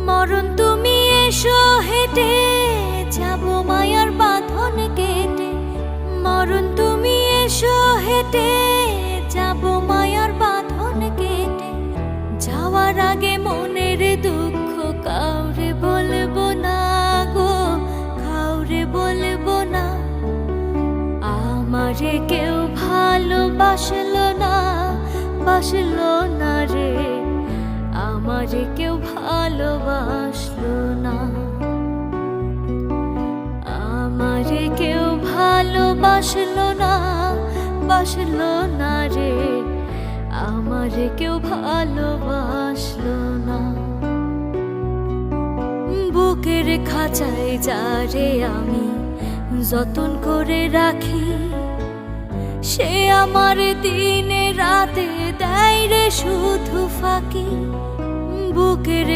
মরণ তুমি এসো হেঁটে যাব মায়ার বাঁধন কেটে। মরণ তুমি এসো হেঁটে যাব মায়ার বাঁধন কেটে। যাওয়ার আগে মনের দুঃখ কাউরে বলবো না গো, কাউরে বলবো না। আমারে কেউ ভালোবাসলো না, বাসলো না রে, আমারে কেউ ভালোবাসলো না। আমারে কেউ ভালোবাসলো না, বাসলো না রে, আমারে কেউ ভালোবাসলো না। বুকের খাঁচায় যারে আমি যতন করে রাখি, সে আমার দিনে রাতে দেয় রে শুধু ফাঁকি। বুকের